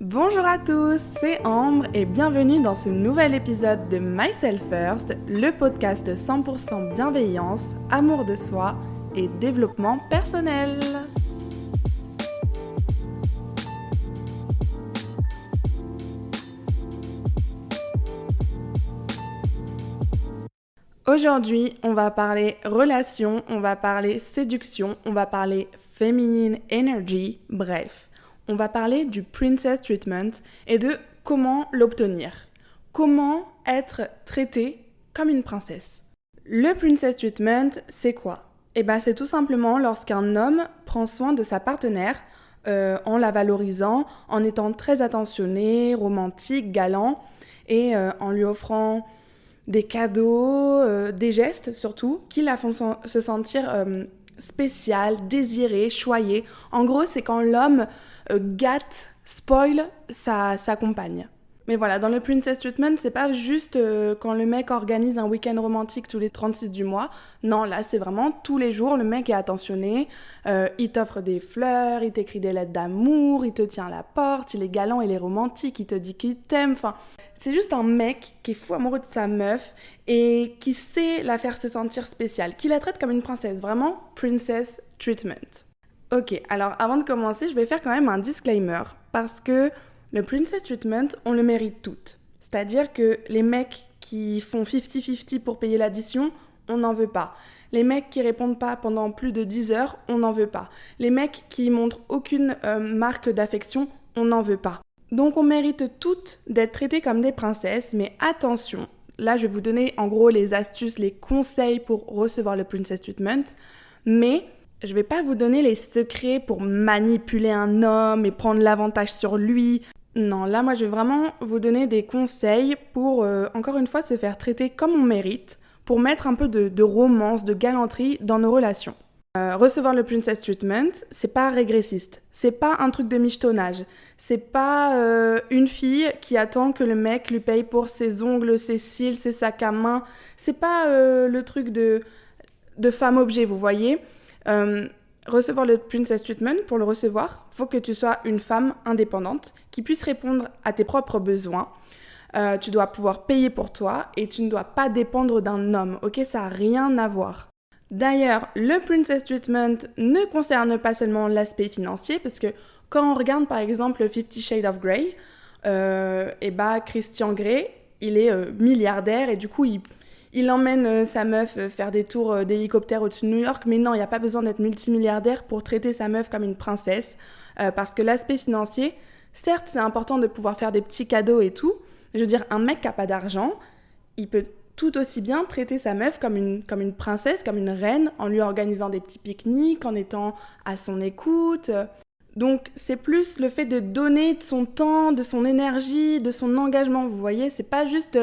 Bonjour à tous, c'est Ambre et bienvenue dans ce nouvel épisode de Myself First, le podcast 100% bienveillance, amour de soi et développement personnel. Aujourd'hui, on va parler relations, on va parler séduction, on va parler féminine energy, bref. On va parler du Princess Treatment et de comment l'obtenir. Comment être traitée comme une princesse. Le Princess Treatment, c'est quoi ? C'est tout simplement lorsqu'un homme prend soin de sa partenaire en la valorisant, en étant très attentionné, romantique, galant et en lui offrant des cadeaux, des gestes surtout, qui la font se sentir spéciale, désirée, choyée. En gros, c'est quand l'homme gâte, spoil sa compagne. Mais voilà, dans le Princess Treatment, c'est pas juste quand le mec organise un week-end romantique tous les 36 du mois. Non, là, c'est vraiment tous les jours, le mec est attentionné, il t'offre des fleurs, il t'écrit des lettres d'amour, il te tient à la porte, il est galant, il est romantique, il te dit qu'il t'aime, enfin... C'est juste un mec qui est fou amoureux de sa meuf et qui sait la faire se sentir spéciale, qui la traite comme une princesse, vraiment Princess Treatment. Ok, alors avant de commencer, je vais faire quand même un disclaimer parce que le Princess Treatment, on le mérite toutes. C'est-à-dire que les mecs qui font 50-50 pour payer l'addition, on n'en veut pas. Les mecs qui répondent pas pendant plus de 10 heures, on n'en veut pas. Les mecs qui montrent aucune marque d'affection, on n'en veut pas. Donc on mérite toutes d'être traitées comme des princesses, mais attention, là je vais vous donner en gros les astuces, les conseils pour recevoir le Princess Treatment, mais je vais pas vous donner les secrets pour manipuler un homme et prendre l'avantage sur lui. Non, là moi je vais vraiment vous donner des conseils pour, encore une fois, se faire traiter comme on mérite, pour mettre un peu de romance, de galanterie dans nos relations. Recevoir le Princess Treatment, c'est pas régressiste, c'est pas un truc de michetonnage, c'est pas une fille qui attend que le mec lui paye pour ses ongles, ses cils, ses sacs à main, c'est pas le truc de femme objet, vous voyez. Recevoir le Princess Treatment, pour le recevoir, faut que tu sois une femme indépendante qui puisse répondre à tes propres besoins. Tu dois pouvoir payer pour toi et tu ne dois pas dépendre d'un homme, ok ? Ça n'a rien à voir. D'ailleurs, le Princess Treatment ne concerne pas seulement l'aspect financier, parce que quand on regarde par exemple 50 Shades of Grey, Christian Grey, il est milliardaire et du coup il emmène sa meuf faire des tours d'hélicoptère au-dessus de New York, mais non, il n'y a pas besoin d'être multimilliardaire pour traiter sa meuf comme une princesse, parce que l'aspect financier, certes c'est important de pouvoir faire des petits cadeaux et tout, mais je veux dire, un mec qui n'a pas d'argent, il peut tout aussi bien traiter sa meuf comme une princesse, comme une reine, en lui organisant des petits pique-niques, en étant à son écoute. Donc c'est plus le fait de donner de son temps, de son énergie, de son engagement, vous voyez, c'est pas juste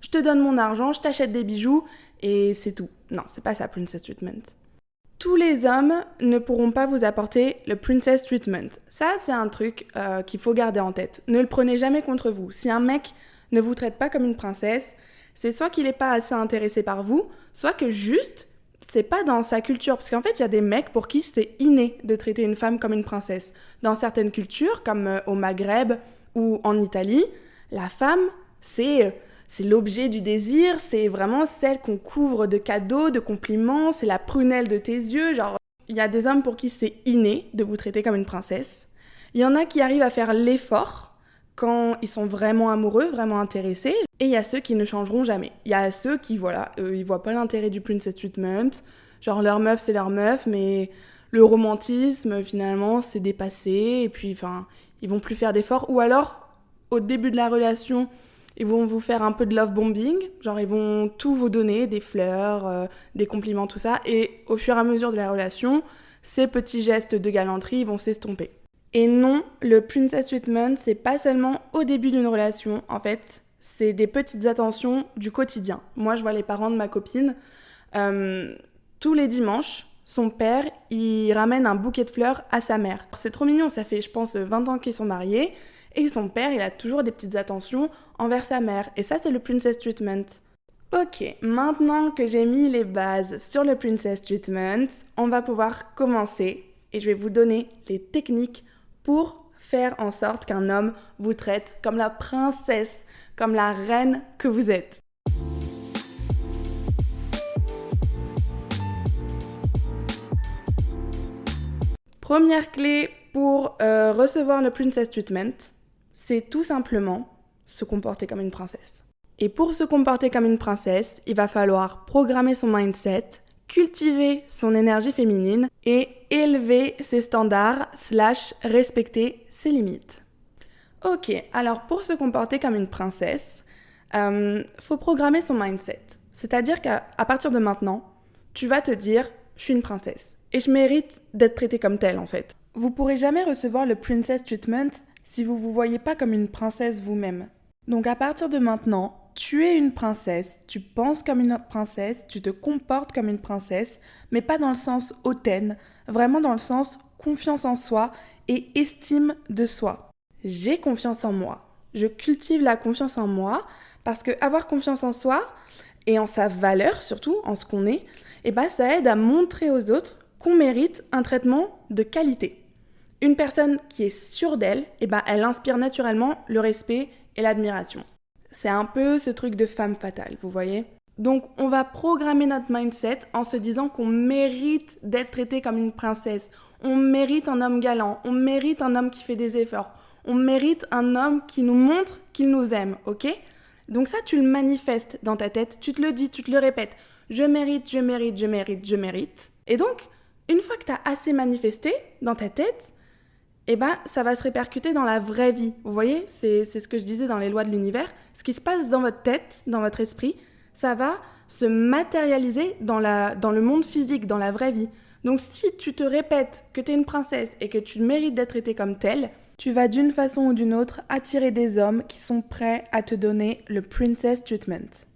je te donne mon argent, je t'achète des bijoux et c'est tout. Non, c'est pas ça, Princess Treatment. Tous les hommes ne pourront pas vous apporter le Princess Treatment. Ça, c'est un truc qu'il faut garder en tête. Ne le prenez jamais contre vous. Si un mec ne vous traite pas comme une princesse, c'est soit qu'il n'est pas assez intéressé par vous, soit que juste, c'est pas dans sa culture. Parce qu'en fait, il y a des mecs pour qui c'est inné de traiter une femme comme une princesse. Dans certaines cultures, comme au Maghreb ou en Italie, la femme, c'est l'objet du désir, c'est vraiment celle qu'on couvre de cadeaux, de compliments, c'est la prunelle de tes yeux. Genre, il y a des hommes pour qui c'est inné de vous traiter comme une princesse. Il y en a qui arrivent à faire l'effort quand ils sont vraiment amoureux, vraiment intéressés. Et il y a ceux qui ne changeront jamais. Il y a ceux qui, ils voient pas l'intérêt du Princess Treatment. Genre, leur meuf, c'est leur meuf, mais le romantisme, finalement, c'est dépassé. Et puis, ils vont plus faire d'efforts. Ou alors, au début de la relation, ils vont vous faire un peu de love bombing. Genre, ils vont tout vous donner, des fleurs, des compliments, tout ça. Et au fur et à mesure de la relation, ces petits gestes de galanterie vont s'estomper. Et non, le Princess Treatment, c'est pas seulement au début d'une relation, en fait, c'est des petites attentions du quotidien. Moi, je vois les parents de ma copine, tous les dimanches, son père, il ramène un bouquet de fleurs à sa mère. C'est trop mignon, ça fait, je pense, 20 ans qu'ils sont mariés, et son père, il a toujours des petites attentions envers sa mère. Et ça, c'est le Princess Treatment. Ok, maintenant que j'ai mis les bases sur le Princess Treatment, on va pouvoir commencer, et je vais vous donner les techniques pour faire en sorte qu'un homme vous traite comme la princesse, comme la reine que vous êtes. Première clé pour recevoir le princess treatment, c'est tout simplement se comporter comme une princesse. Et pour se comporter comme une princesse, il va falloir programmer son mindset, cultiver son énergie féminine et élever ses standards / respecter ses limites. Ok, alors pour se comporter comme une princesse, faut programmer son mindset. C'est-à-dire qu'à partir de maintenant, tu vas te dire « je suis une princesse ». Et je mérite d'être traitée comme telle, en fait. Vous pourrez jamais recevoir le princess treatment si vous vous voyez pas comme une princesse vous-même. Donc à partir de maintenant, tu es une princesse, tu penses comme une princesse, tu te comportes comme une princesse, mais pas dans le sens hautaine, vraiment dans le sens confiance en soi et estime de soi. J'ai confiance en moi. Je cultive la confiance en moi parce que avoir confiance en soi et en sa valeur, surtout en ce qu'on est, ça aide à montrer aux autres qu'on mérite un traitement de qualité. Une personne qui est sûre d'elle, elle inspire naturellement le respect et l'admiration. C'est un peu ce truc de femme fatale, vous voyez ? Donc, on va programmer notre mindset en se disant qu'on mérite d'être traité comme une princesse. On mérite un homme galant, on mérite un homme qui fait des efforts, on mérite un homme qui nous montre qu'il nous aime, ok ? Donc ça, tu le manifestes dans ta tête, tu te le dis, tu te le répètes. Je mérite, je mérite, je mérite, je mérite. Et donc, une fois que tu as assez manifesté dans ta tête, ça va se répercuter dans la vraie vie. Vous voyez, c'est ce que je disais dans les lois de l'univers. Ce qui se passe dans votre tête, dans votre esprit, ça va se matérialiser dans le monde physique, dans la vraie vie. Donc si tu te répètes que tu es une princesse et que tu mérites d'être traitée comme telle, tu vas d'une façon ou d'une autre attirer des hommes qui sont prêts à te donner le princess treatment.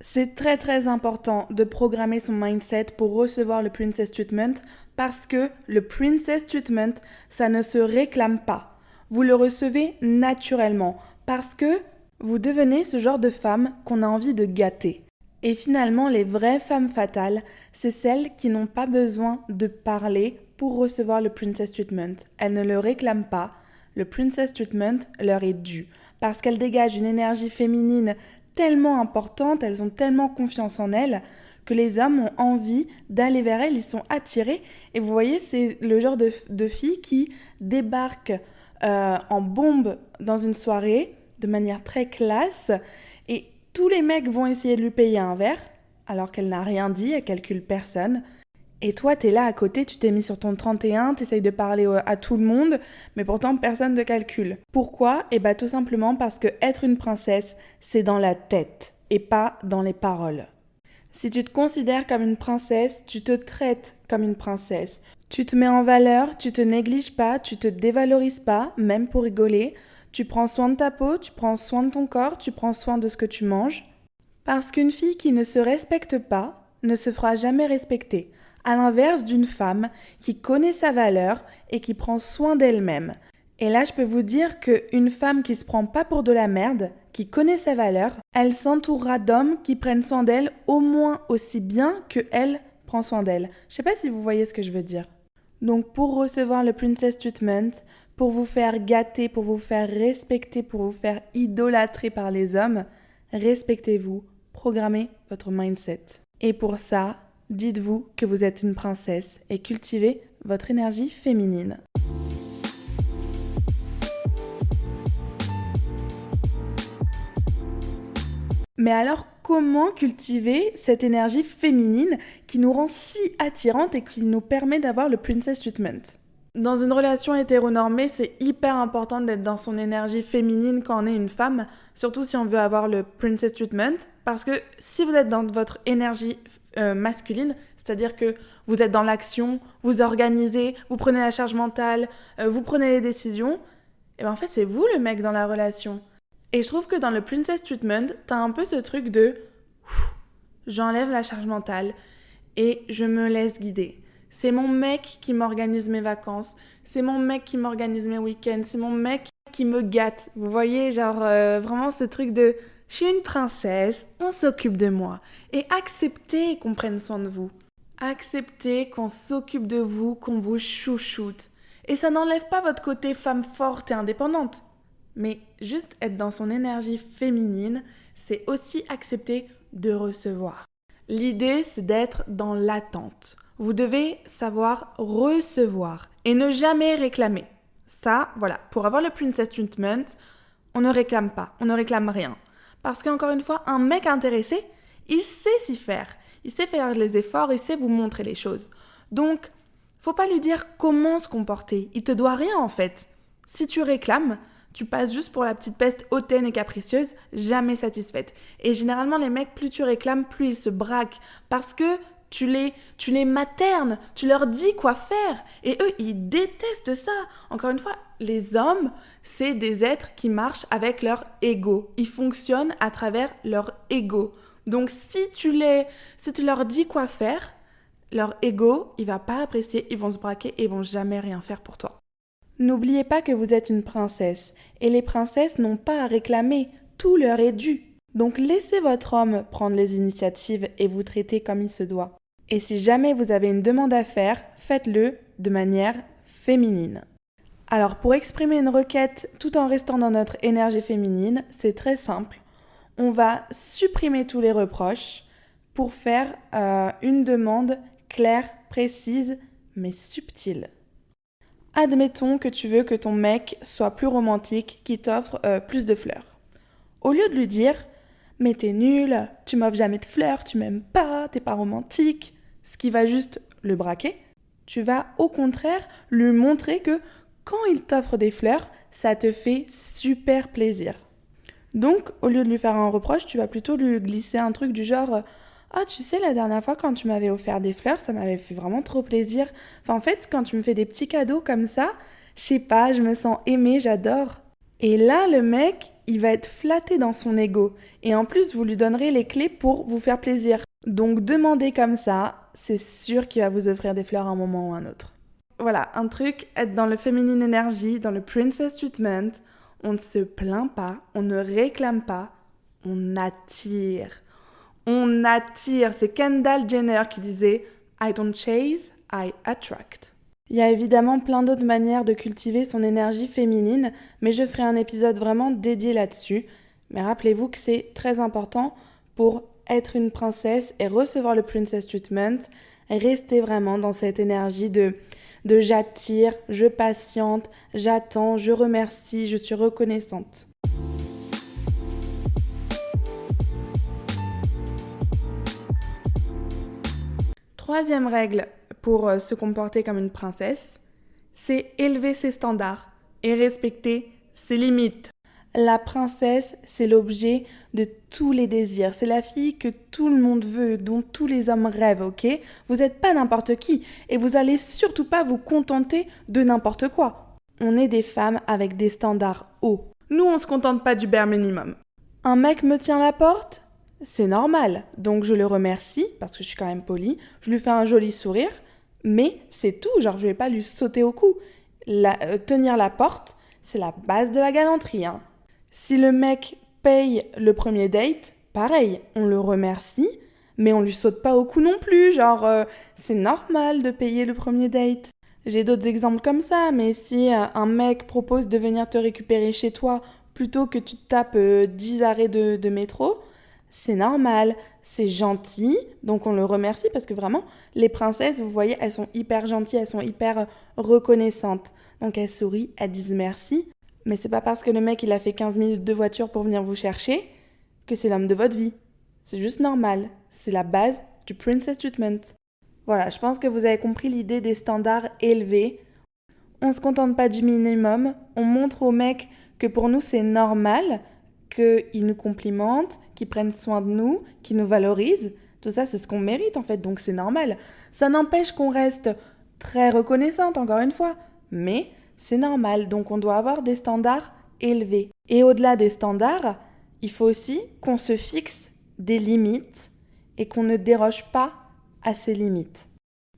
C'est très très important de programmer son mindset pour recevoir le princess treatment parce que le princess treatment, ça ne se réclame pas. Vous le recevez naturellement parce que vous devenez ce genre de femme qu'on a envie de gâter. Et finalement, les vraies femmes fatales, c'est celles qui n'ont pas besoin de parler pour recevoir le princess treatment. Elles ne le réclament pas. Le princess treatment leur est dû parce qu'elles dégagent une énergie féminine tellement importantes, elles ont tellement confiance en elles que les hommes ont envie d'aller vers elles, ils sont attirés. Et vous voyez, c'est le genre de filles qui débarquent en bombe dans une soirée de manière très classe et tous les mecs vont essayer de lui payer un verre alors qu'elle n'a rien dit, elle calcule personne. Et toi, t'es là à côté, tu t'es mis sur ton 31, t'essayes de parler à tout le monde, mais pourtant personne ne calcule. Pourquoi ? Tout simplement parce que être une princesse, c'est dans la tête et pas dans les paroles. Si tu te considères comme une princesse, tu te traites comme une princesse. Tu te mets en valeur, tu te négliges pas, tu te dévalorises pas, même pour rigoler. Tu prends soin de ta peau, tu prends soin de ton corps, tu prends soin de ce que tu manges. Parce qu'une fille qui ne se respecte pas ne se fera jamais respecter. À l'inverse d'une femme qui connaît sa valeur et qui prend soin d'elle-même. Et là, je peux vous dire qu'une femme qui se prend pas pour de la merde, qui connaît sa valeur, elle s'entourera d'hommes qui prennent soin d'elle au moins aussi bien qu'elle prend soin d'elle. Je sais pas si vous voyez ce que je veux dire. Donc pour recevoir le princess treatment, pour vous faire gâter, pour vous faire respecter, pour vous faire idolâtrer par les hommes, respectez-vous, programmez votre mindset. Et pour ça, dites-vous que vous êtes une princesse et cultivez votre énergie féminine. Mais alors, comment cultiver cette énergie féminine qui nous rend si attirante et qui nous permet d'avoir le princess treatment ? Dans une relation hétéronormée, c'est hyper important d'être dans son énergie féminine quand on est une femme, surtout si on veut avoir le princess treatment, parce que si vous êtes dans votre énergie masculine, c'est-à-dire que vous êtes dans l'action, vous organisez, vous prenez la charge mentale, vous prenez les décisions, en fait c'est vous le mec dans la relation. Et je trouve que dans le princess treatment, t'as un peu ce truc de j'enlève la charge mentale et je me laisse guider. C'est mon mec qui m'organise mes vacances, c'est mon mec qui m'organise mes week-ends, c'est mon mec qui me gâte. Vous voyez, vraiment ce truc de je suis une princesse, on s'occupe de moi. Et acceptez qu'on prenne soin de vous. Acceptez qu'on s'occupe de vous, qu'on vous chouchoute. Et ça n'enlève pas votre côté femme forte et indépendante. Mais juste être dans son énergie féminine, c'est aussi accepter de recevoir. L'idée, c'est d'être dans l'attente. Vous devez savoir recevoir et ne jamais réclamer. Ça, voilà, pour avoir le Princess Treatment, on ne réclame pas, on ne réclame rien. Parce qu'encore une fois, un mec intéressé, il sait s'y faire. Il sait faire les efforts, il sait vous montrer les choses. Donc, faut pas lui dire comment se comporter. Il te doit rien en fait. Si tu réclames, tu passes juste pour la petite peste hautaine et capricieuse, jamais satisfaite. Et généralement, les mecs, plus tu réclames, plus ils se braquent. Parce que tu les maternes, tu leur dis quoi faire. Et eux, ils détestent ça. Encore une fois, les hommes, c'est des êtres qui marchent avec leur ego. Ils fonctionnent à travers leur ego. Donc, si tu leur dis quoi faire, leur ego, il va pas apprécier, ils vont se braquer et ils vont jamais rien faire pour toi. N'oubliez pas que vous êtes une princesse. Et les princesses n'ont pas à réclamer. Tout leur est dû. Donc, laissez votre homme prendre les initiatives et vous traiter comme il se doit. Et si jamais vous avez une demande à faire, faites-le de manière féminine. Alors pour exprimer une requête tout en restant dans notre énergie féminine, c'est très simple. On va supprimer tous les reproches pour faire une demande claire, précise, mais subtile. Admettons que tu veux que ton mec soit plus romantique, qu'il t'offre plus de fleurs. Au lieu de lui dire « mais t'es nul, tu m'offres jamais de fleurs, tu m'aimes pas, t'es pas romantique », ce qui va juste le braquer, tu vas au contraire lui montrer que quand il t'offre des fleurs, ça te fait super plaisir. Donc, au lieu de lui faire un reproche, tu vas plutôt lui glisser un truc du genre « Ah, tu sais, la dernière fois quand tu m'avais offert des fleurs, ça m'avait fait vraiment trop plaisir. Enfin, en fait, quand tu me fais des petits cadeaux comme ça, je sais pas, je me sens aimée, j'adore. » Et là, le mec, il va être flatté dans son ego. Et en plus, vous lui donnerez les clés pour vous faire plaisir. Donc, demandez comme ça, c'est sûr qu'il va vous offrir des fleurs à un moment ou un autre. Voilà, un truc, être dans le féminine énergie, dans le princess treatment, on ne se plaint pas, on ne réclame pas, on attire. On attire, c'est Kendall Jenner qui disait « I don't chase, I attract ». Il y a évidemment plein d'autres manières de cultiver son énergie féminine, mais je ferai un épisode vraiment dédié là-dessus. Mais rappelez-vous que c'est très important pour être une princesse et recevoir le princess treatment, rester vraiment dans cette énergie de j'attire, je patiente, j'attends, je remercie, je suis reconnaissante. Troisième règle pour se comporter comme une princesse, c'est élever ses standards et respecter ses limites. La princesse, c'est l'objet de tous les désirs. C'est la fille que tout le monde veut, dont tous les hommes rêvent, ok ? Vous n'êtes pas n'importe qui et vous allez surtout pas vous contenter de n'importe quoi. On est des femmes avec des standards hauts. Nous, on se contente pas du bare minimum. Un mec me tient la porte ? C'est normal. Donc je le remercie, parce que je suis quand même polie. Je lui fais un joli sourire, mais c'est tout. Genre, je vais pas lui sauter au cou. Tenir la porte, c'est la base de la galanterie, hein. Si le mec paye le premier date, pareil, on le remercie, mais on lui saute pas au cou non plus, genre c'est normal de payer le premier date. J'ai d'autres exemples comme ça, mais si un mec propose de venir te récupérer chez toi plutôt que tu te tapes 10 arrêts de métro, c'est normal, c'est gentil, donc on le remercie parce que vraiment, les princesses, vous voyez, elles sont hyper gentilles, elles sont hyper reconnaissantes. Donc elles sourient, elles disent merci. Mais c'est pas parce que le mec il a fait 15 minutes de voiture pour venir vous chercher que c'est l'homme de votre vie. C'est juste normal. C'est la base du princess treatment. Voilà, je pense que vous avez compris l'idée des standards élevés. On se contente pas du minimum. On montre au mec que pour nous c'est normal, qu'il nous complimente, qu'il prenne soin de nous, qu'il nous valorise. Tout ça c'est ce qu'on mérite en fait, donc c'est normal. Ça n'empêche qu'on reste très reconnaissante encore une fois. Mais c'est normal, donc on doit avoir des standards élevés. Et au-delà des standards, il faut aussi qu'on se fixe des limites et qu'on ne déroge pas à ces limites.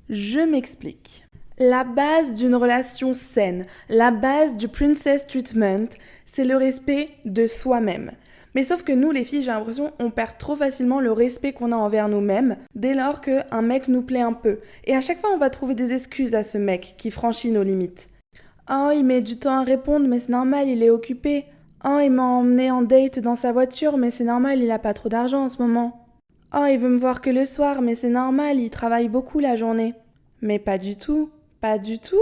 Je m'explique. La base d'une relation saine, la base du princess treatment, c'est le respect de soi-même. Mais sauf que nous, les filles, j'ai l'impression, on perd trop facilement le respect qu'on a envers nous-mêmes dès lors qu'un mec nous plaît un peu. Et à chaque fois, on va trouver des excuses à ce mec qui franchit nos limites. Oh, il met du temps à répondre, mais c'est normal, il est occupé. Oh, il m'a emmené en date dans sa voiture, mais c'est normal, il a pas trop d'argent en ce moment. Oh, il veut me voir que le soir, mais c'est normal, il travaille beaucoup la journée. Mais pas du tout, pas du tout.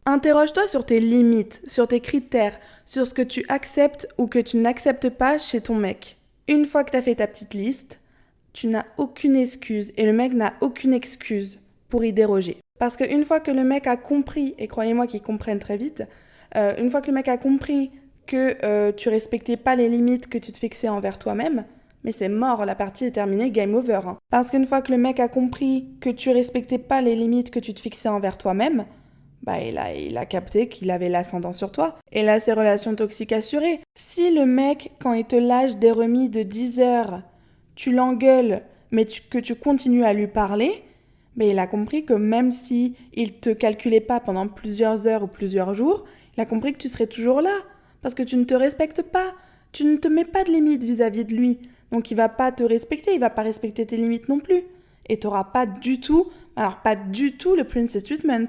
Interroge-toi sur tes limites, sur tes critères, sur ce que tu acceptes ou que tu n'acceptes pas chez ton mec. Une fois que tu as fait ta petite liste, tu n'as aucune excuse et le mec n'a aucune excuse pour y déroger. Parce qu'une fois que le mec a compris, et croyez-moi qu'ils comprennent très vite, une fois que le mec a compris que tu respectais pas les limites que tu te fixais envers toi-même, mais c'est mort, la partie est terminée, game over. Hein. Parce qu'une fois que le mec a compris que tu respectais pas les limites que tu te fixais envers toi-même, bah il a capté qu'il avait l'ascendant sur toi. Et là, c'est relation toxique assurée. Si le mec, quand il te lâche des remis de 10 heures, tu l'engueules, mais que tu continues à lui parler, mais il a compris que même si il te calculait pas pendant plusieurs heures ou plusieurs jours, il a compris que tu serais toujours là. Parce que tu ne te respectes pas. Tu ne te mets pas de limites vis-à-vis de lui. Donc il va pas te respecter, il va pas respecter tes limites non plus. Et t'auras pas du tout, alors pas du tout le princess treatment.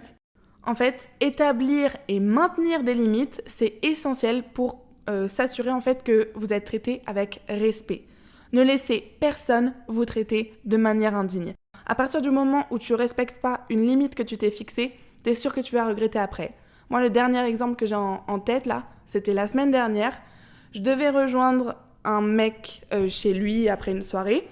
En fait, établir et maintenir des limites, c'est essentiel pour s'assurer en fait que vous êtes traité avec respect. Ne laissez personne vous traiter de manière indigne. À partir du moment où tu ne respectes pas une limite que tu t'es fixée, t'es sûr que tu vas regretter après. Moi, le dernier exemple que j'ai en tête là, c'était la semaine dernière. Je devais rejoindre un mec chez lui après une soirée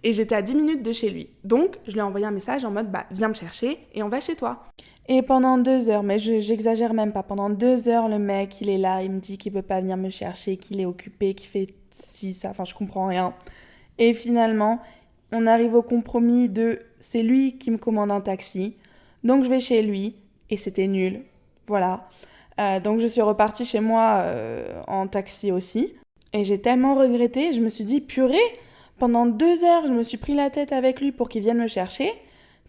et j'étais à 10 minutes de chez lui. Donc, je lui ai envoyé un message en mode « viens me chercher et on va chez toi ». Et pendant 2 heures, mais j'exagère même pas, pendant 2 heures, le mec, il est là, il me dit qu'il peut pas venir me chercher, qu'il est occupé, qu'il fait ci, ça, enfin je comprends rien. Et finalement, on arrive au compromis de c'est lui qui me commande un taxi, donc je vais chez lui, et c'était nul. Voilà. Donc je suis repartie chez moi en taxi aussi, et j'ai tellement regretté, je me suis dit purée, pendant 2 heures, je me suis pris la tête avec lui pour qu'il vienne me chercher,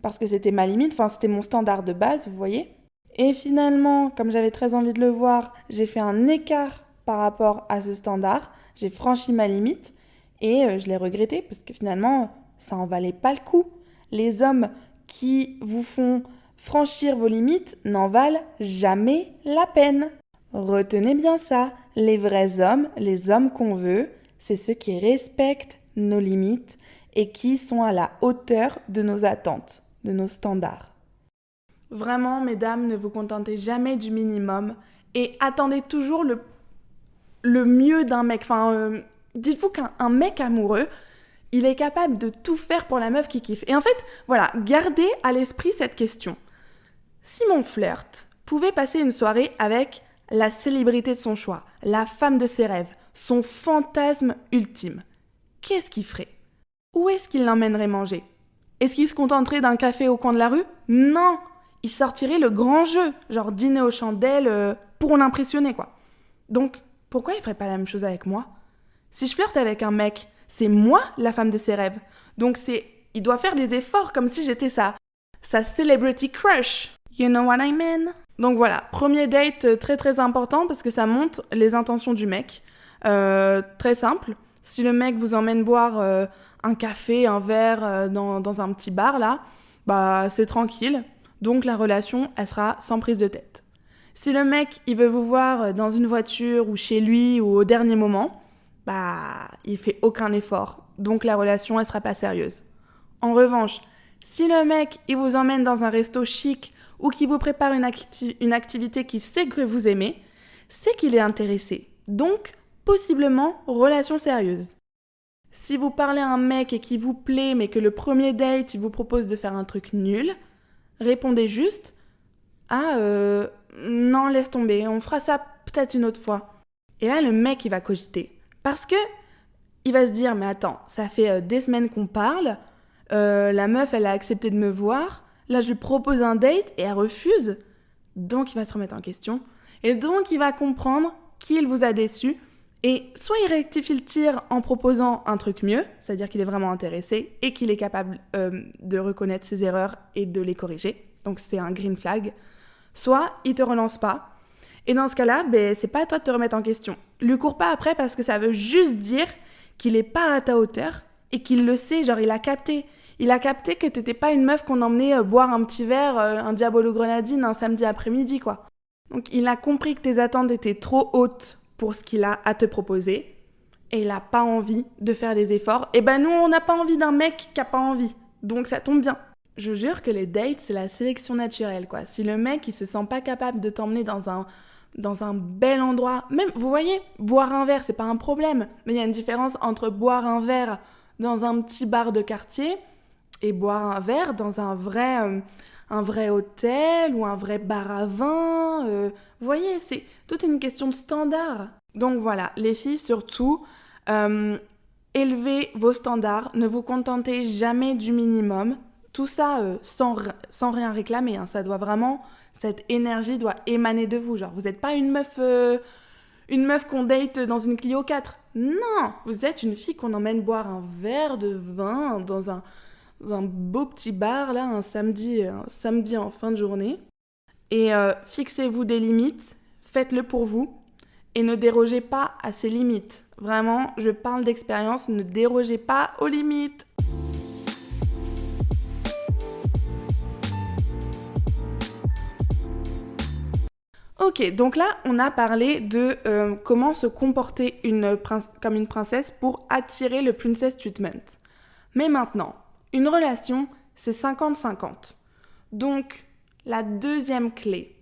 parce que c'était ma limite, enfin c'était mon standard de base, vous voyez. Et finalement, comme j'avais très envie de le voir, j'ai fait un écart par rapport à ce standard, j'ai franchi ma limite et je l'ai regretté parce que finalement, ça en valait pas le coup. Les hommes qui vous font franchir vos limites n'en valent jamais la peine. Retenez bien ça, les vrais hommes, les hommes qu'on veut, c'est ceux qui respectent nos limites et qui sont à la hauteur de nos attentes, de nos standards. Vraiment, mesdames, ne vous contentez jamais du minimum et attendez toujours le mieux d'un mec. Enfin, dites-vous qu'un mec amoureux, il est capable de tout faire pour la meuf qui kiffe. Et en fait, voilà, gardez à l'esprit cette question. Si mon flirt pouvait passer une soirée avec la célébrité de son choix, la femme de ses rêves, son fantasme ultime, qu'est-ce qu'il ferait ? Où est-ce qu'il l'emmènerait manger ? Est-ce qu'il se contenterait d'un café au coin de la rue ? Non ! Il sortirait le grand jeu, genre dîner aux chandelles pour l'impressionner, quoi. Donc, pourquoi il ferait pas la même chose avec moi ? Si je flirte avec un mec, c'est moi la femme de ses rêves. Donc il doit faire des efforts comme si j'étais sa celebrity crush. You know what I mean ? Donc voilà, premier date très très important parce que ça montre les intentions du mec. Très simple. Si le mec vous emmène boire un café, un verre dans un petit bar là, bah c'est tranquille. Donc la relation, elle sera sans prise de tête. Si le mec, il veut vous voir dans une voiture ou chez lui ou au dernier moment, bah il fait aucun effort. Donc la relation, elle sera pas sérieuse. En revanche, si le mec, il vous emmène dans un resto chic ou qu'il vous prépare une activité qu'il sait que vous aimez, c'est qu'il est intéressé. Donc, possiblement, relation sérieuse. Si vous parlez à un mec et qu'il vous plaît, mais que le premier date, il vous propose de faire un truc nul, répondez juste « Ah, non, laisse tomber, on fera ça peut-être une autre fois. » Et là, le mec, il va cogiter. Parce que il va se dire « Mais attends, ça fait des semaines qu'on parle, la meuf, elle a accepté de me voir, là, je lui propose un date et elle refuse. » Donc, il va se remettre en question. Et donc, il va comprendre qu'il vous a déçu. Et soit il rectifie le tir en proposant un truc mieux, c'est-à-dire qu'il est vraiment intéressé et qu'il est capable de reconnaître ses erreurs et de les corriger. Donc, c'est un green flag. Soit il te relance pas. Et dans ce cas-là, c'est pas à toi de te remettre en question. Lui cours pas après parce que ça veut juste dire qu'il est pas à ta hauteur et qu'il le sait, genre il a capté. Il a capté que t'étais pas une meuf qu'on emmenait boire un petit verre, un Diabolo Grenadine un samedi après-midi, quoi. Donc il a compris que tes attentes étaient trop hautes pour ce qu'il a à te proposer et il n'a pas envie de faire des efforts. Et ben nous, on n'a pas envie d'un mec qui n'a pas envie. Donc ça tombe bien. Je jure que les dates, c'est la sélection naturelle, quoi. Si le mec, il se sent pas capable de t'emmener dans un bel endroit, même, vous voyez, boire un verre, c'est pas un problème. Mais il y a une différence entre boire un verre dans un petit bar de quartier et boire un verre dans un vrai hôtel ou un vrai bar à vin. Vous voyez, c'est toute une question de standard. Donc voilà, les filles, surtout, élevez vos standards, ne vous contentez jamais du minimum. Tout ça sans rien réclamer, hein. Ça doit vraiment, cette énergie doit émaner de vous. Genre, vous n'êtes pas une meuf qu'on date dans une Clio 4. Non, vous êtes une fille qu'on emmène boire un verre de vin dans un beau petit bar, là, un samedi en fin de journée. Et fixez-vous des limites, faites-le pour vous et ne dérogez pas à ces limites. Vraiment, je parle d'expérience, ne dérogez pas aux limites. Ok, donc là, on a parlé de comment se comporter comme une princesse pour attirer le princess treatment. Mais maintenant, une relation, c'est 50-50. Donc, la deuxième clé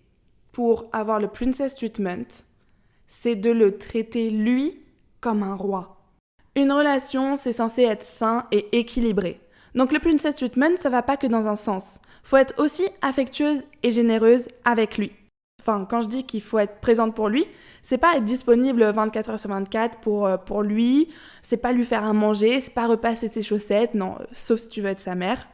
pour avoir le princess treatment, c'est de le traiter, lui, comme un roi. Une relation, c'est censé être sain et équilibré. Donc, le princess treatment, ça va pas que dans un sens. Faut être aussi affectueuse et généreuse avec lui. Enfin, quand je dis qu'il faut être présente pour lui, c'est pas être disponible 24 heures sur 24 pour lui, c'est pas lui faire à manger, c'est pas repasser ses chaussettes, non, sauf si tu veux être sa mère.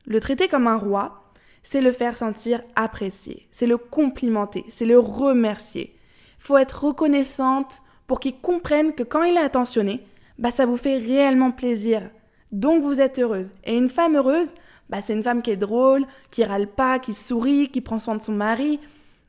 Le traiter comme un roi, c'est le faire sentir apprécié, c'est le complimenter, c'est le remercier. Faut être reconnaissante pour qu'il comprenne que quand il est attentionné, ça vous fait réellement plaisir. Donc vous êtes heureuse. Et une femme heureuse, c'est une femme qui est drôle, qui râle pas, qui sourit, qui prend soin de son mari.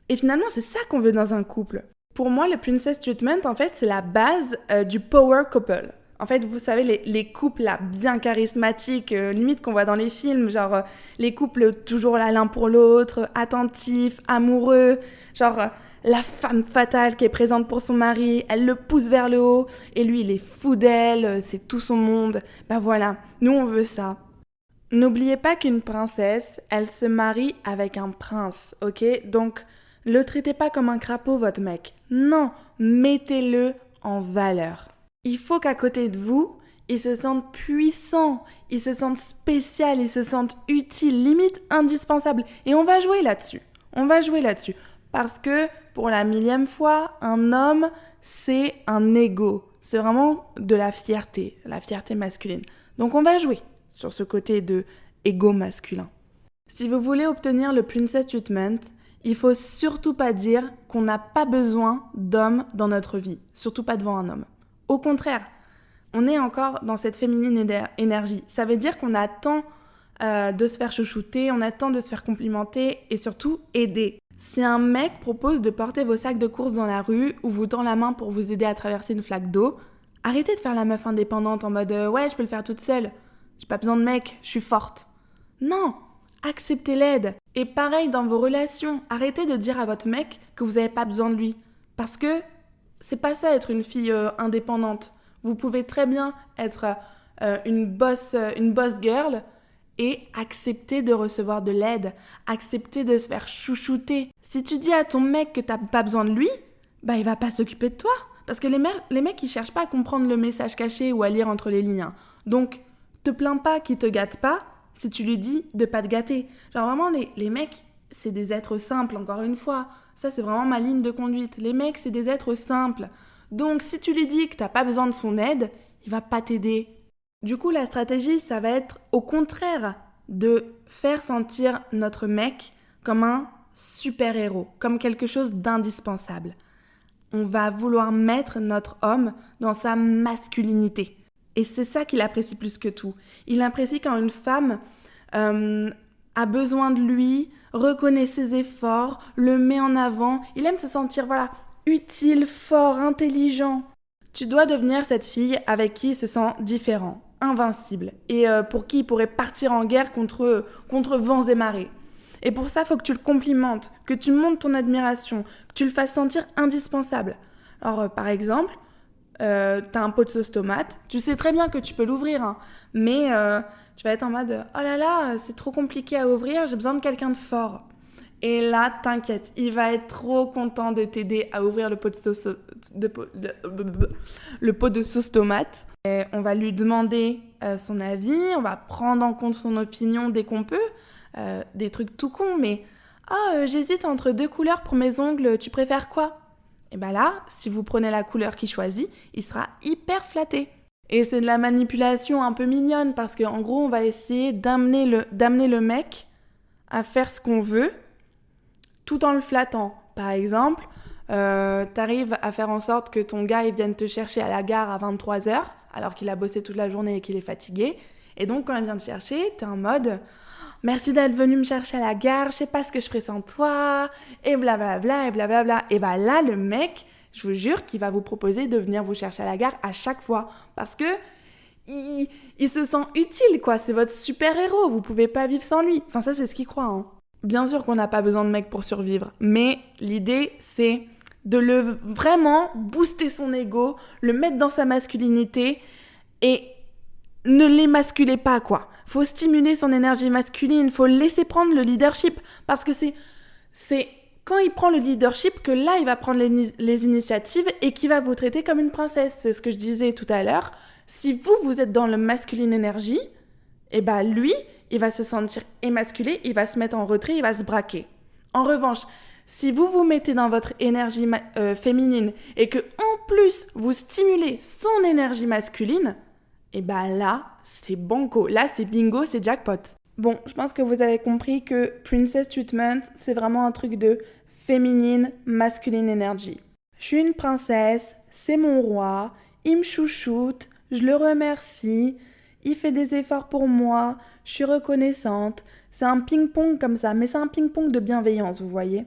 Et finalement, c'est ça qu'on veut dans un couple. Pour moi, le princess treatment, en fait, c'est la base du power couple. En fait, vous savez, les couples là, bien charismatiques, limite qu'on voit dans les films, genre les couples toujours là l'un pour l'autre, attentifs, amoureux, genre la femme fatale qui est présente pour son mari, elle le pousse vers le haut, et lui, il est fou d'elle, c'est tout son monde. Voilà, nous, on veut ça. N'oubliez pas qu'une princesse, elle se marie avec un prince, ok ? Donc, le traitez pas comme un crapaud, votre mec. Non, mettez-le en valeur. Il faut qu'à côté de vous, il se sente puissant, il se sente spécial, il se sente utile, limite indispensable. Et on va jouer là-dessus. Parce que, pour la 1000e fois, un homme, c'est un ego. C'est vraiment de la fierté masculine. Donc on va jouer sur ce côté de ego masculin. Si vous voulez obtenir le princess treatment, il faut surtout pas dire qu'on n'a pas besoin d'hommes dans notre vie, surtout pas devant un homme. Au contraire, on est encore dans cette féminine énergie. Ça veut dire qu'on attend de se faire chouchouter, on attend de se faire complimenter et surtout aider. Si un mec propose de porter vos sacs de courses dans la rue ou vous tend la main pour vous aider à traverser une flaque d'eau, arrêtez de faire la meuf indépendante en mode « ouais, je peux le faire toute seule, j'ai pas besoin de mec, je suis forte ». Non, acceptez l'aide. Et pareil dans vos relations, arrêtez de dire à votre mec que vous n'avez pas besoin de lui. Parce que c'est pas ça être une fille indépendante. Vous pouvez très bien être une boss girl et accepter de recevoir de l'aide, accepter de se faire chouchouter. Si tu dis à ton mec que t'as pas besoin de lui, il va pas s'occuper de toi. Parce que les mecs, ils cherchent pas à comprendre le message caché ou à lire entre les lignes. Donc, te plains pas qu'il te gâte pas si tu lui dis de pas te gâter. Genre vraiment, les mecs, c'est des êtres simples, encore une fois. Ça, c'est vraiment ma ligne de conduite. Les mecs, c'est des êtres simples. Donc, si tu lui dis que t'as pas besoin de son aide, il va pas t'aider. Du coup, la stratégie, ça va être au contraire de faire sentir notre mec comme un super-héros, comme quelque chose d'indispensable. On va vouloir mettre notre homme dans sa masculinité. Et c'est ça qu'il apprécie plus que tout. Il apprécie quand une femme a besoin de lui, reconnaît ses efforts, le met en avant. Il aime se sentir, utile, fort, intelligent. Tu dois devenir cette fille avec qui il se sent différent, invincible, et pour qui il pourrait partir en guerre contre vents et marées. Et pour ça, il faut que tu le complimentes, que tu montres ton admiration, que tu le fasses sentir indispensable. Alors, par exemple, t'as un pot de sauce tomate, tu sais très bien que tu peux l'ouvrir, hein, mais tu vas être en mode « Oh là là, c'est trop compliqué à ouvrir, j'ai besoin de quelqu'un de fort. » Et là, t'inquiète, il va être trop content de t'aider à ouvrir le pot de sauce tomate. Et on va lui demander son avis, on va prendre en compte son opinion dès qu'on peut. Des trucs tout cons, mais j'hésite entre 2 couleurs pour mes ongles, tu préfères quoi? Et bien là, si vous prenez la couleur qu'il choisit, il sera hyper flatté. Et c'est de la manipulation un peu mignonne parce qu'en gros, on va essayer d'amener le mec à faire ce qu'on veut tout en le flattant. Par exemple, t'arrives à faire en sorte que ton gars il vienne te chercher à la gare à 23h alors qu'il a bossé toute la journée et qu'il est fatigué. Et donc, quand il vient te chercher, t'es en mode « Merci d'être venu me chercher à la gare, je sais pas ce que je ferais sans toi, et blablabla, et blablabla. » Et bah là, le mec, je vous jure qu'il va vous proposer de venir vous chercher à la gare à chaque fois. Parce que il se sent utile, quoi. C'est votre super-héros, vous pouvez pas vivre sans lui. Enfin, ça, c'est ce qu'il croit, hein. Bien sûr qu'on n'a pas besoin de mec pour survivre, mais l'idée, c'est de vraiment booster son ego, le mettre dans sa masculinité et ne l'émasculez pas, quoi. Faut stimuler son énergie masculine, faut laisser prendre le leadership parce que c'est quand il prend le leadership que là, il va prendre les initiatives et qu'il va vous traiter comme une princesse. C'est ce que je disais tout à l'heure. Si vous êtes dans le masculine énergie, et bah lui, il va se sentir émasculé, il va se mettre en retrait, il va se braquer. En revanche, si vous vous mettez dans votre énergie féminine et que en plus vous stimulez son énergie masculine, et bah là, c'est banco. Là, c'est bingo, c'est jackpot. Bon, je pense que vous avez compris que Princess Treatment, c'est vraiment un truc de féminine, masculine énergie. Je suis une princesse, c'est mon roi, il me chouchoute, je le remercie, il fait des efforts pour moi, je suis reconnaissante. C'est un ping-pong comme ça, mais c'est un ping-pong de bienveillance, vous voyez.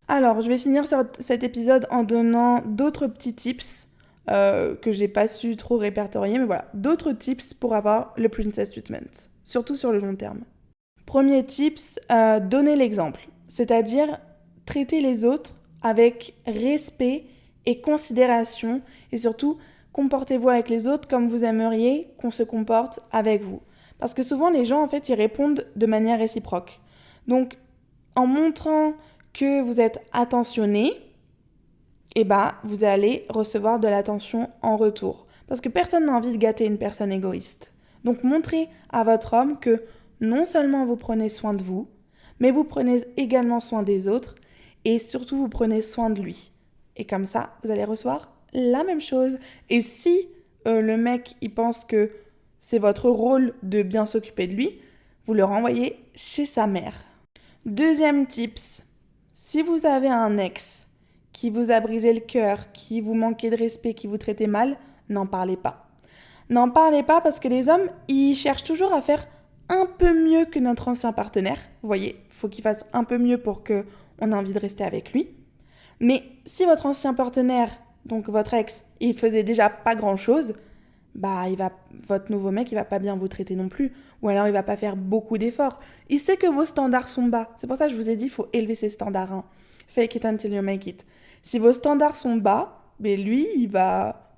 Alors, je vais finir cet épisode en donnant d'autres petits tips que j'ai pas su trop répertorier, mais voilà, d'autres tips pour avoir le Princess Treatment, surtout sur le long terme. Premier tips, donner l'exemple, c'est-à-dire traiter les autres avec respect et considération et surtout comportez-vous avec les autres comme vous aimeriez qu'on se comporte avec vous. Parce que souvent les gens en fait ils répondent de manière réciproque. Donc en montrant que vous êtes attentionné, et bah vous allez recevoir de l'attention en retour. Parce que personne n'a envie de gâter une personne égoïste. Donc montrez à votre homme que non seulement vous prenez soin de vous, mais vous prenez également soin des autres et surtout vous prenez soin de lui. Et comme ça, vous allez recevoir la même chose. Et si le mec il pense que c'est votre rôle de bien s'occuper de lui, vous le renvoyez chez sa mère. Deuxième tips, si vous avez un ex qui vous a brisé le cœur, qui vous manquait de respect, qui vous traitait mal, n'en parlez pas. N'en parlez pas parce que les hommes, ils cherchent toujours à faire un peu mieux que notre ancien partenaire. Vous voyez, il faut qu'il fasse un peu mieux pour qu'on ait envie de rester avec lui. Mais si votre ancien partenaire, donc votre ex, il faisait déjà pas grand-chose, bah votre nouveau mec, il va pas bien vous traiter non plus. Ou alors il va pas faire beaucoup d'efforts. Il sait que vos standards sont bas. C'est pour ça que je vous ai dit, il faut élever ses standards. Hein. Fake it until you make it. Si vos standards sont bas, mais lui, il va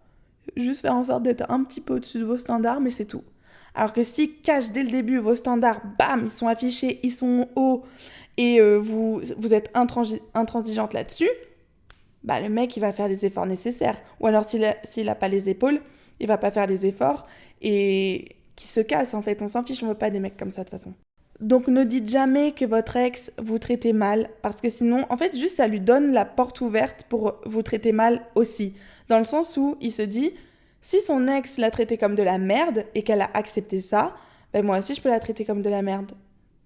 juste faire en sorte d'être un petit peu au-dessus de vos standards, mais c'est tout. Alors que s'il cache dès le début vos standards, bam, ils sont affichés, ils sont hauts, et vous êtes intransigeante là-dessus, bah le mec, il va faire les efforts nécessaires. Ou alors, s'il a pas les épaules, il va pas faire les efforts, et qui se casse, en fait. On s'en fiche, on veut pas des mecs comme ça, de toute façon. Donc, ne dites jamais que votre ex vous traitez mal, parce que sinon, en fait, juste, ça lui donne la porte ouverte pour vous traiter mal aussi. Dans le sens où il se dit, si son ex l'a traité comme de la merde, et qu'elle a accepté ça, ben moi aussi, je peux la traiter comme de la merde.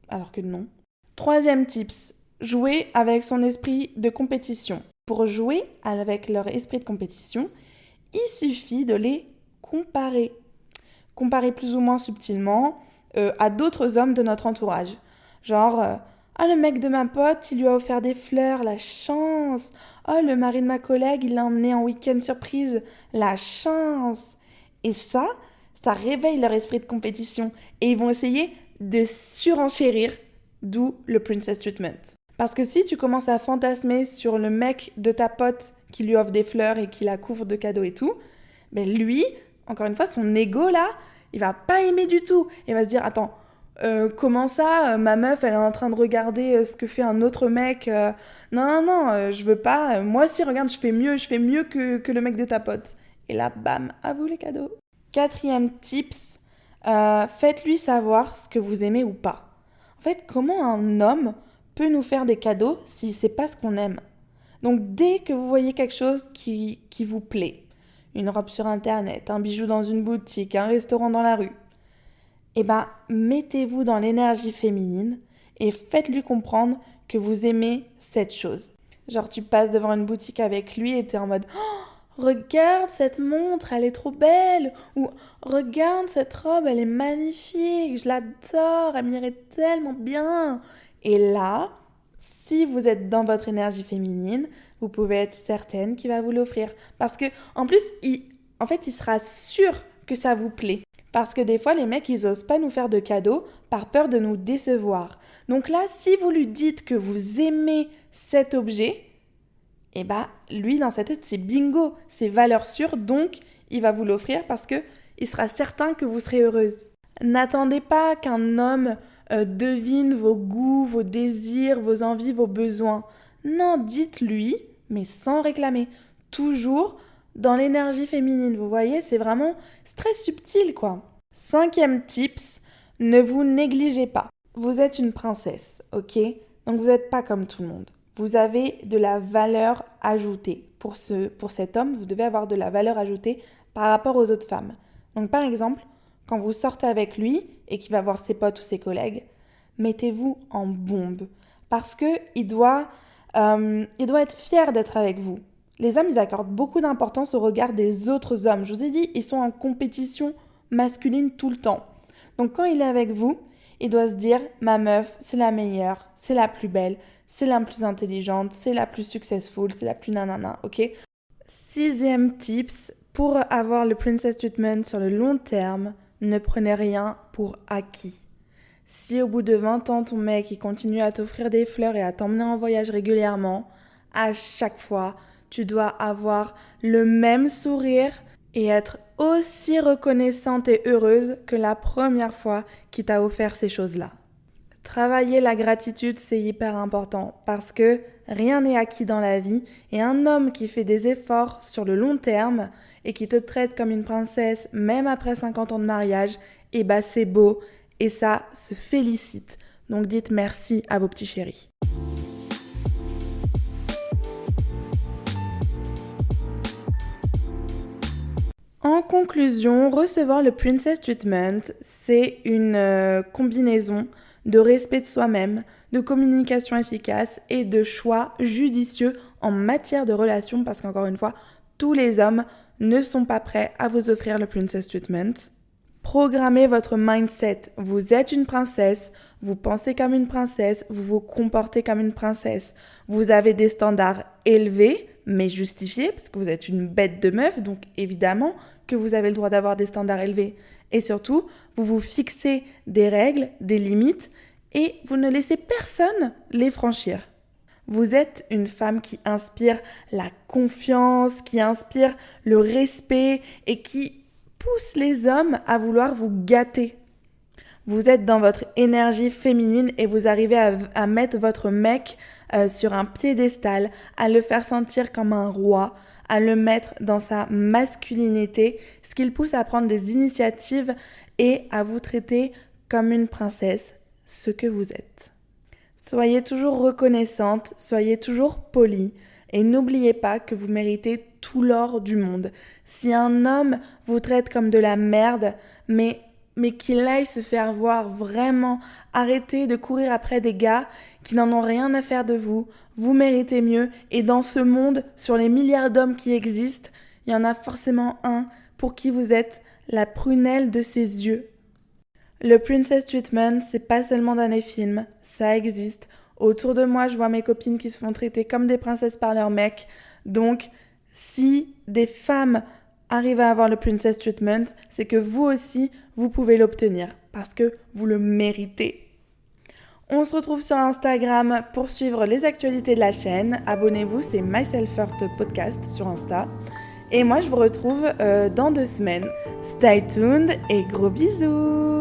Alors que non. Troisième tips, jouer avec son esprit de compétition. Pour jouer avec leur esprit de compétition, il suffit de les comparer. Comparer plus ou moins subtilement à d'autres hommes de notre entourage. Genre, le mec de ma pote, il lui a offert des fleurs, la chance. Oh, le mari de ma collègue, il l'a emmené en week-end surprise, la chance. Et ça réveille leur esprit de compétition. Et ils vont essayer de surenchérir, d'où le princess treatment. Parce que si tu commences à fantasmer sur le mec de ta pote qui lui offre des fleurs et qui la couvre de cadeaux et tout, ben lui, encore une fois, son ego là, il va pas aimer du tout. Il va se dire, attends, comment ça, ma meuf, elle est en train de regarder ce que fait un autre mec. Non, je veux pas. Moi aussi, regarde, je fais mieux que le mec de ta pote. Et là, bam, à vous les cadeaux. 4e tips, faites-lui savoir ce que vous aimez ou pas. En fait, comment un homme peut nous faire des cadeaux si c'est pas ce qu'on aime? Donc, dès que vous voyez quelque chose qui vous plaît, une robe sur internet, un bijou dans une boutique, un restaurant dans la rue, eh ben, mettez-vous dans l'énergie féminine et faites-lui comprendre que vous aimez cette chose. Genre, tu passes devant une boutique avec lui et t'es en mode « Oh, regarde cette montre, elle est trop belle !» ou « Regarde cette robe, elle est magnifique, je l'adore, elle m'irait tellement bien !» Et là, si vous êtes dans votre énergie féminine, vous pouvez être certaine qu'il va vous l'offrir. Parce que, en plus, il sera sûr que ça vous plaît. Parce que des fois, les mecs, ils osent pas nous faire de cadeaux par peur de nous décevoir. Donc là, si vous lui dites que vous aimez cet objet, eh ben, lui, dans sa tête, c'est bingo, c'est valeur sûre, donc il va vous l'offrir parce que il sera certain que vous serez heureuse. N'attendez pas qu'un homme devine vos goûts, vos désirs, vos envies, vos besoins. Non, dites-lui, mais sans réclamer. Toujours dans l'énergie féminine, vous voyez, c'est très subtil, quoi. 5e tips, ne vous négligez pas. Vous êtes une princesse, ok? Donc vous n'êtes pas comme tout le monde. Vous avez de la valeur ajoutée. Pour cet homme, vous devez avoir de la valeur ajoutée par rapport aux autres femmes. Donc par exemple, quand vous sortez avec lui et qu'il va voir ses potes ou ses collègues, mettez-vous en bombe. Parce qu'il doit être fier d'être avec vous. Les hommes, ils accordent beaucoup d'importance au regard des autres hommes. Je vous ai dit, ils sont en compétition masculine tout le temps. Donc quand il est avec vous, il doit se dire « Ma meuf, c'est la meilleure, c'est la plus belle, c'est la plus intelligente, c'est la plus successful, c'est la plus nanana, ok ?» 6e tips, pour avoir le princess treatment sur le long terme, ne prenez rien pour acquis. Si au bout de 20 ans, ton mec il continue à t'offrir des fleurs et à t'emmener en voyage régulièrement, à chaque fois, tu dois avoir le même sourire et être aussi reconnaissante et heureuse que la première fois qu'il t'a offert ces choses-là. Travailler la gratitude, c'est hyper important parce que rien n'est acquis dans la vie et un homme qui fait des efforts sur le long terme et qui te traite comme une princesse même après 50 ans de mariage, eh ben c'est beau et ça se félicite. Donc dites merci à vos petits chéris. En conclusion, recevoir le princess treatment, c'est une combinaison de respect de soi-même, de communication efficace et de choix judicieux en matière de relations parce qu'encore une fois, tous les hommes ne sont pas prêts à vous offrir le princess treatment. Programmez votre mindset. Vous êtes une princesse, vous pensez comme une princesse, vous vous comportez comme une princesse. Vous avez des standards élevés, mais justifiés, parce que vous êtes une bête de meuf, donc évidemment que vous avez le droit d'avoir des standards élevés. Et surtout, vous vous fixez des règles, des limites, et vous ne laissez personne les franchir. Vous êtes une femme qui inspire la confiance, qui inspire le respect et qui pousse les hommes à vouloir vous gâter. Vous êtes dans votre énergie féminine et vous arrivez à mettre votre mec sur un piédestal, à le faire sentir comme un roi, à le mettre dans sa masculinité, ce qui le pousse à prendre des initiatives et à vous traiter comme une princesse, ce que vous êtes. Soyez toujours reconnaissante, soyez toujours polie et n'oubliez pas que vous méritez tout l'or du monde. Si un homme vous traite comme de la merde, mais qu'il aille se faire voir vraiment, arrêtez de courir après des gars qui n'en ont rien à faire de vous, vous méritez mieux et dans ce monde, sur les milliards d'hommes qui existent, il y en a forcément un pour qui vous êtes la prunelle de ses yeux. Le princess treatment, c'est pas seulement dans les films, ça existe. Autour de moi, je vois mes copines qui se font traiter comme des princesses par leurs mecs. Donc, si des femmes arriver à avoir le Princess Treatment, c'est que vous aussi, vous pouvez l'obtenir parce que vous le méritez. On se retrouve sur Instagram pour suivre les actualités de la chaîne. Abonnez-vous, c'est Myself First Podcast sur Insta. Et moi, je vous retrouve dans 2 semaines. Stay tuned et gros bisous!